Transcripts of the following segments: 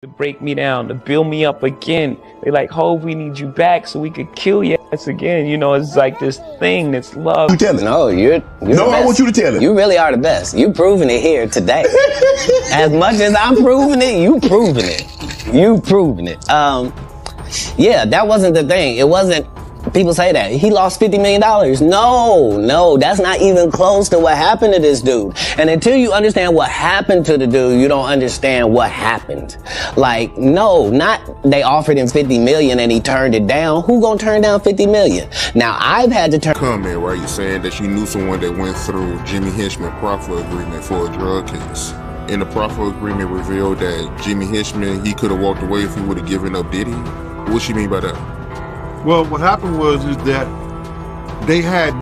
to break me down, to build me up again. They like, Hov, we need you back so we could kill your ass again. You know, it's like this thing that's love. You tell it. No, you're no, I want you to tell it. You really are the best. You proving it here today. As much as I'm proving it, you proving it. You proving it. Yeah, that wasn't the thing. It wasn't. People say that he lost $50 million. No, that's not even close to what happened to this dude. And until you understand what happened to the dude, you don't understand what happened. Like, no, not they offered him 50 million and he turned it down. Who gonna turn down 50 million? Now I've had to turn. Comment, right? You're saying that you knew someone that went through Jimmy Hinchman proffer agreement for a drug case. And the proffer agreement revealed that Jimmy Hinchman, he could have walked away if he would have given up Diddy. What you mean by that? Well, what happened was that they had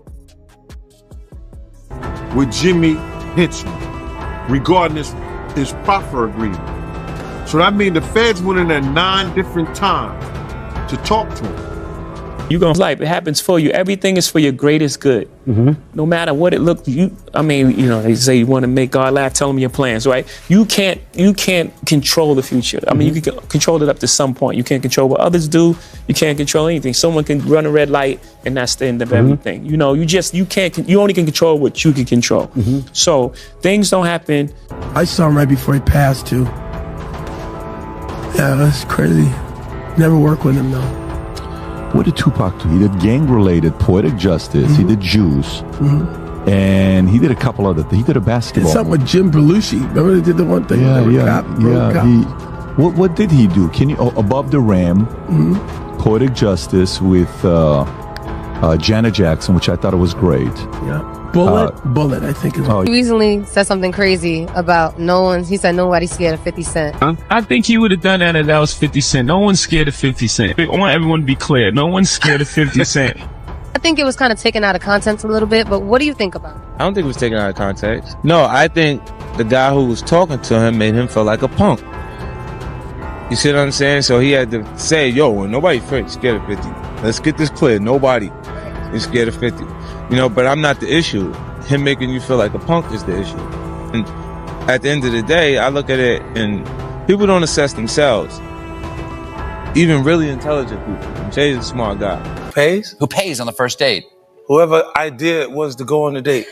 with Jimmy Hinchman regarding his proffer agreement. So that means the feds went in there 9 different times to talk to him. You gonna life, it happens for you. Everything is for your greatest good. No matter what it looked. I mean, you know, they say you want to make God laugh, tell them your plans, right? You can't control the future. I mean, you can control it up to some point. You can't control what others do. You can't control anything. Someone can run a red light and that's the end of everything. You know, you only can control what you can control. So things don't happen. I saw him right before he passed too. Yeah, that's crazy. Never worked with him though. What did Tupac do? He did gang-related Poetic Justice. He did Juice. And he did a couple other things. He did a basketball. It's something with Jim Belushi. Remember they did the one thing? What did he do? Can you Above the Rim, Poetic Justice with Janet Jackson, which I thought it was great. Yeah. Bullet, I think is. He recently said something crazy about he said nobody's scared of 50 Cent. I think he would have done that if that was 50 Cent. No one's scared of 50 Cent. I want everyone to be clear. No one's scared of 50 Cent. I think it was kind of taken out of context a little bit, but what do you think about it? I don't think it was taken out of context. No, I think the guy who was talking to him made him feel like a punk. You see what I'm saying? So he had to say, yo, nobody's scared of 50. Let's get this clear. Nobody is scared of 50. You know, but I'm not the issue. Him making you feel like a punk is the issue. And at the end of the day, I look at it and people don't assess themselves. Even really intelligent people. Jay's a smart guy. Pays? Who pays on the first date? Whoever idea it was to go on the date.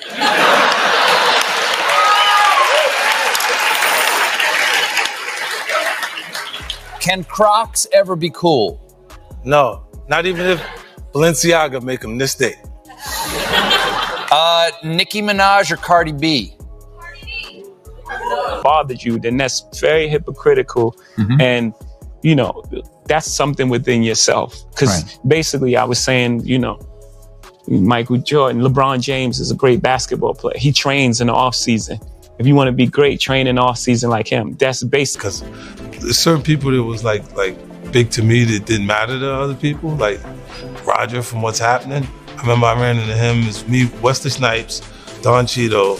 Can Crocs ever be cool? No, not even if Balenciaga make them this day. Nicki Minaj or Cardi B? Bothered you, then that's very hypocritical. And, you know, that's something within yourself. Because basically I was saying, you know, Michael Jordan, LeBron James is a great basketball player. He trains in the off season. If you want to be great, train in the off season like him. That's basic. Because there's certain people that was like big to me that didn't matter to other people. Like Roger from What's Happening. I remember I ran into him. It's me, Wesley Snipes, Don Cheeto,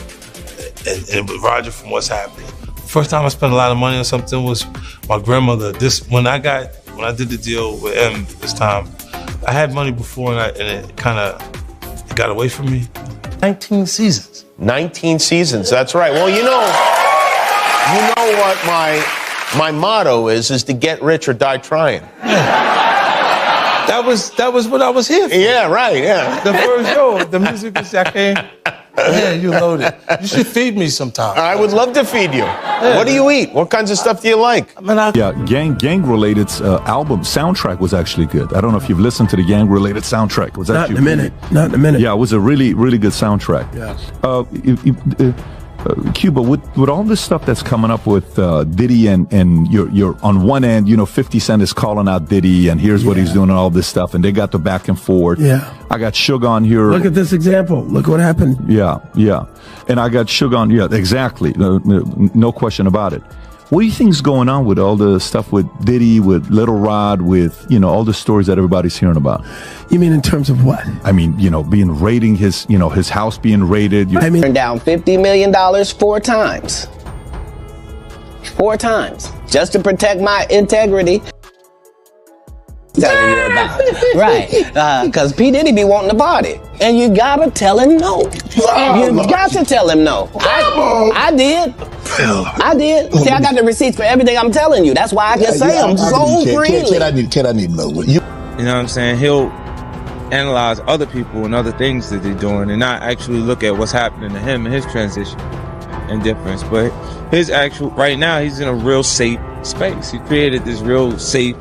and Roger from What's Happening. First time I spent a lot of money on something was my grandmother. When I did the deal with M this time, I had money before and it kind of got away from me. 19 seasons. 19 seasons, that's right. Well, you know what my motto is to get rich or die trying. That was what I was here for. Yeah, right, yeah. The first show, the music was yeah, you loaded. You should feed me sometime. I would love to feed you. Yeah. What do you eat? What kinds of stuff do you like? Gang-related album soundtrack was actually good. I don't know if you've listened to the gang-related soundtrack. It was Not in a minute. Yeah, it was a really, really good soundtrack. Yeah. Cuba, with all this stuff that's coming up with Diddy and you're on one end, you know, 50 Cent is calling out Diddy and here's what he's doing and all this stuff, and they got the back and forth. Yeah. I got Suge on here. Look at this example. Look what happened. Yeah. And I got Suge on. Yeah, exactly. No question about it. What do you think's going on with all the stuff with Diddy, with Little Rod, with, you know, all the stories that everybody's hearing about? You mean in terms of what? I mean, you know, his house being raided. I mean, turned down $50 million 4 times. 4 times. Just to protect my integrity. Telling you about it. Right. Because P. Diddy be wanting to party. And you gotta tell him no. You got to tell him no. I did. I did. See, I got the receipts for everything I'm telling you. That's why I can say them so freely. I need to know what You know what I'm saying? He'll analyze other people and other things that they're doing and not actually look at what's happening to him and his transition and difference. But his actual, right now, he's in a real safe space. He created this real safe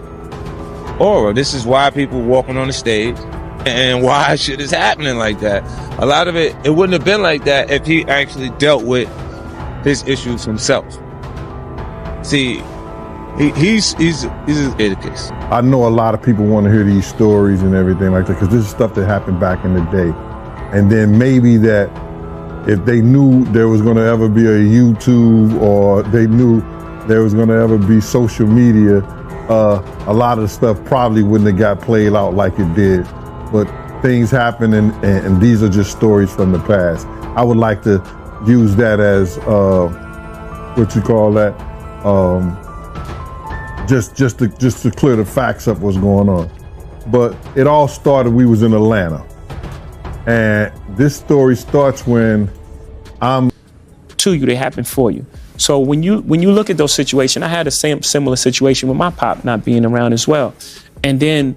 aura. This is why people walking on the stage and why shit is happening like that. A lot of it wouldn't have been like that if he actually dealt with his issues himself. See, he's an idiot. I know a lot of people want to hear these stories and everything like that because this is stuff that happened back in the day. And then maybe that if they knew there was going to ever be a YouTube or they knew there was going to ever be social media, a lot of the stuff probably wouldn't have got played out like it did. But things happen and these are just stories from the past. I would like to use that as, what you call that? Just to clear the facts up what's going on. But it all started, we was in Atlanta. And this story starts when I'm to you, they happen for you. So when you look at those situations, I had a similar situation with my pop not being around as well. And then,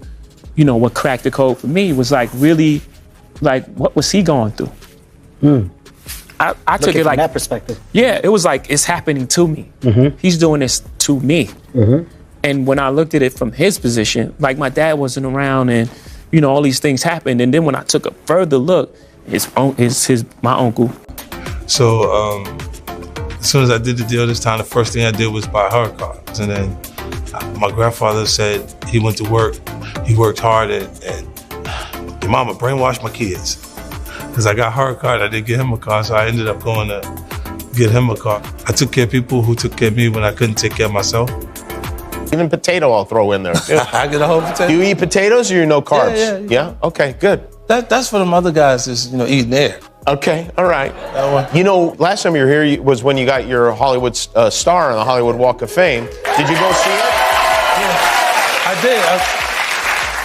you know, what cracked the code for me was like really, like what was he going through? I took it like from that perspective. Yeah, it was like it's happening to me. He's doing this to me. And when I looked at it from his position, like my dad wasn't around, and you know all these things happened. And then when I took a further look, my uncle. So as soon as I did the deal this time, the first thing I did was buy her cars. And then my grandfather said he went to work, he worked hard, and your mama brainwashed my kids. Because I got her a car, I didn't get him a car, so I ended up going to get him a car. I took care of people who took care of me when I couldn't take care of myself. Even potato I'll throw in there, too. I get a whole potato. Do you eat potatoes or you no carbs? Yeah. Okay, good. That's for them other guys that's, eating air. Okay, all right. You know, last time you were here was when you got your Hollywood star on the Hollywood Walk of Fame. Did you go see it? Yeah, I did.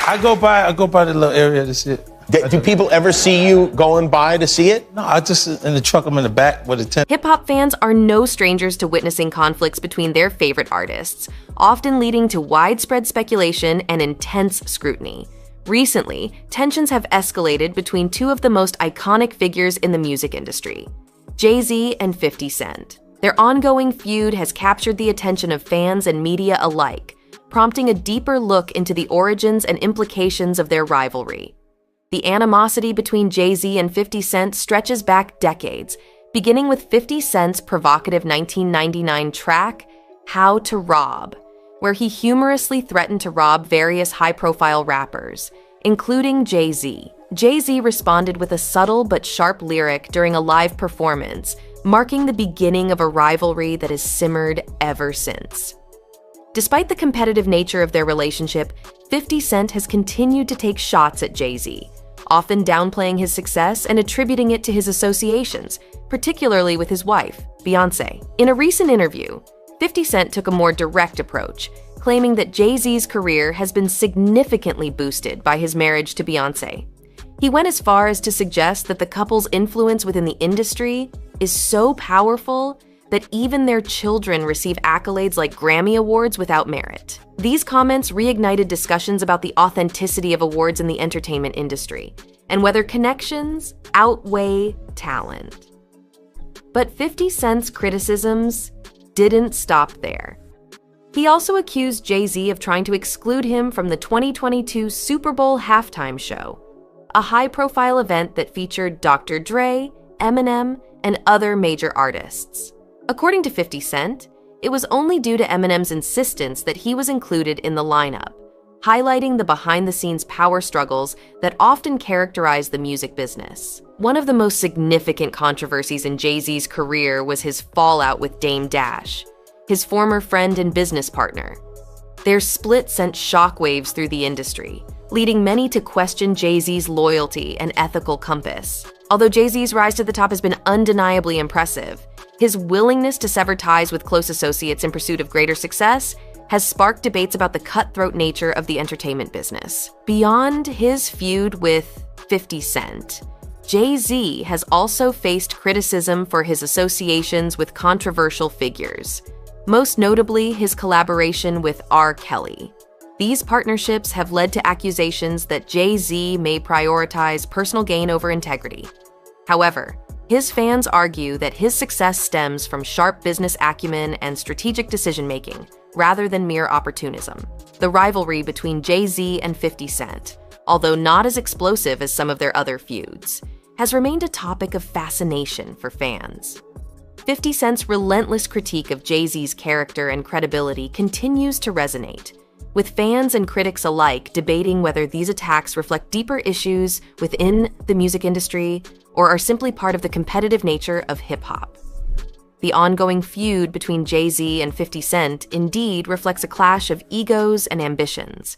I go by the little area to see it. Do people ever see you going by to see it? No, I just in the truck. I'm in the back with a tent. Hip-hop fans are no strangers to witnessing conflicts between their favorite artists, often leading to widespread speculation and intense scrutiny. Recently, tensions have escalated between two of the most iconic figures in the music industry, Jay-Z and 50 Cent. Their ongoing feud has captured the attention of fans and media alike, prompting a deeper look into the origins and implications of their rivalry. The animosity between Jay-Z and 50 Cent stretches back decades, beginning with 50 Cent's provocative 1999 track, How to Rob, where he humorously threatened to rob various high-profile rappers, including Jay-Z. Jay-Z responded with a subtle but sharp lyric during a live performance, marking the beginning of a rivalry that has simmered ever since. Despite the competitive nature of their relationship, 50 Cent has continued to take shots at Jay-Z, often downplaying his success and attributing it to his associations, particularly with his wife, Beyoncé. In a recent interview, 50 Cent took a more direct approach, claiming that Jay-Z's career has been significantly boosted by his marriage to Beyoncé. He went as far as to suggest that the couple's influence within the industry is so powerful that even their children receive accolades like Grammy Awards without merit. These comments reignited discussions about the authenticity of awards in the entertainment industry and whether connections outweigh talent. But 50 Cent's criticisms didn't stop there. He also accused Jay-Z of trying to exclude him from the 2022 Super Bowl halftime show, a high-profile event that featured Dr. Dre, Eminem, and other major artists. According to 50 Cent, it was only due to Eminem's insistence that he was included in the lineup, highlighting the behind-the-scenes power struggles that often characterize the music business. One of the most significant controversies in Jay-Z's career was his fallout with Dame Dash, his former friend and business partner. Their split sent shockwaves through the industry, leading many to question Jay-Z's loyalty and ethical compass. Although Jay-Z's rise to the top has been undeniably impressive, his willingness to sever ties with close associates in pursuit of greater success has sparked debates about the cutthroat nature of the entertainment business. Beyond his feud with 50 Cent, Jay-Z has also faced criticism for his associations with controversial figures, most notably his collaboration with R. Kelly. These partnerships have led to accusations that Jay-Z may prioritize personal gain over integrity. However, his fans argue that his success stems from sharp business acumen and strategic decision-making, rather than mere opportunism. The rivalry between Jay-Z and 50 Cent, although not as explosive as some of their other feuds, has remained a topic of fascination for fans. 50 Cent's relentless critique of Jay-Z's character and credibility continues to resonate, with fans and critics alike debating whether these attacks reflect deeper issues within the music industry or are simply part of the competitive nature of hip-hop. The ongoing feud between Jay-Z and 50 Cent indeed reflects a clash of egos and ambitions,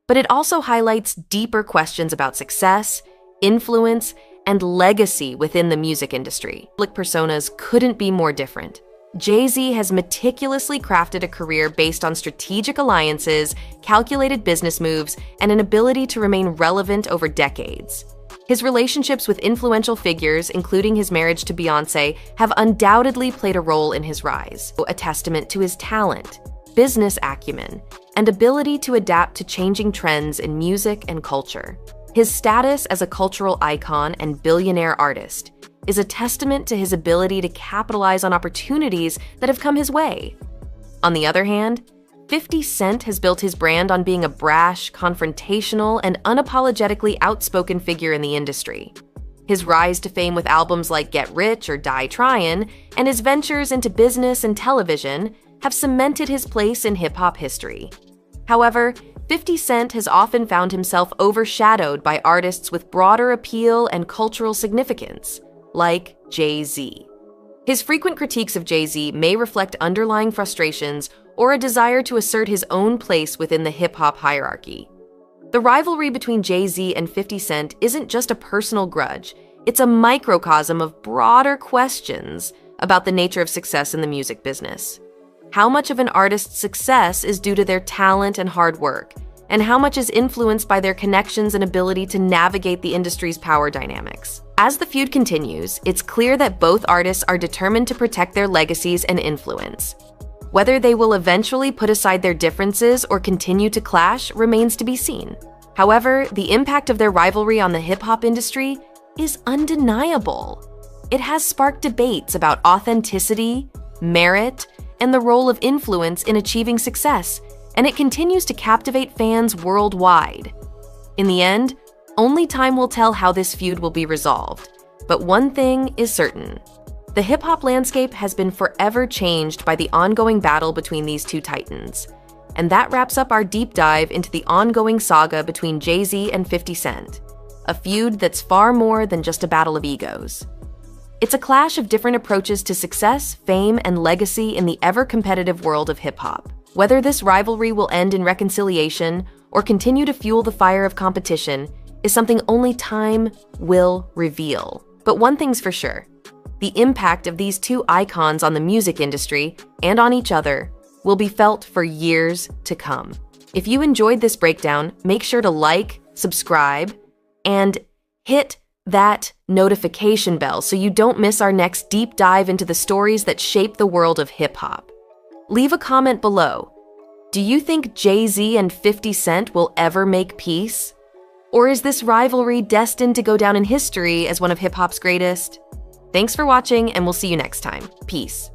but it also highlights deeper questions about success, influence, and legacy within the music industry. Public personas couldn't be more different. Jay-Z has meticulously crafted a career based on strategic alliances, calculated business moves, and an ability to remain relevant over decades. His relationships with influential figures, including his marriage to Beyoncé, have undoubtedly played a role in his rise, a testament to his talent, business acumen, and ability to adapt to changing trends in music and culture. His status as a cultural icon and billionaire artist is a testament to his ability to capitalize on opportunities that have come his way. On the other hand, 50 Cent has built his brand on being a brash, confrontational, and unapologetically outspoken figure in the industry. His rise to fame with albums like Get Rich or Die Tryin', and his ventures into business and television have cemented his place in hip-hop history. However, 50 Cent has often found himself overshadowed by artists with broader appeal and cultural significance, like Jay-Z. His frequent critiques of Jay-Z may reflect underlying frustrations or a desire to assert his own place within the hip-hop hierarchy. The rivalry between Jay-Z and 50 Cent isn't just a personal grudge, it's a microcosm of broader questions about the nature of success in the music business. How much of an artist's success is due to their talent and hard work, and how much is influenced by their connections and ability to navigate the industry's power dynamics? As the feud continues, it's clear that both artists are determined to protect their legacies and influence. Whether they will eventually put aside their differences or continue to clash remains to be seen. However, the impact of their rivalry on the hip-hop industry is undeniable. It has sparked debates about authenticity, merit, and the role of influence in achieving success, and it continues to captivate fans worldwide. In the end, only time will tell how this feud will be resolved. But one thing is certain. The hip-hop landscape has been forever changed by the ongoing battle between these two titans. And that wraps up our deep dive into the ongoing saga between Jay-Z and 50 Cent, a feud that's far more than just a battle of egos. It's a clash of different approaches to success, fame, and legacy in the ever-competitive world of hip-hop. Whether this rivalry will end in reconciliation or continue to fuel the fire of competition is something only time will reveal. But one thing's for sure. The impact of these two icons on the music industry and on each other will be felt for years to come. If you enjoyed this breakdown, make sure to like, subscribe, and hit that notification bell so you don't miss our next deep dive into the stories that shape the world of hip-hop. Leave a comment below. Do you think Jay-Z and 50 Cent will ever make peace? Or is this rivalry destined to go down in history as one of hip-hop's greatest? Thanks for watching, and we'll see you next time. Peace.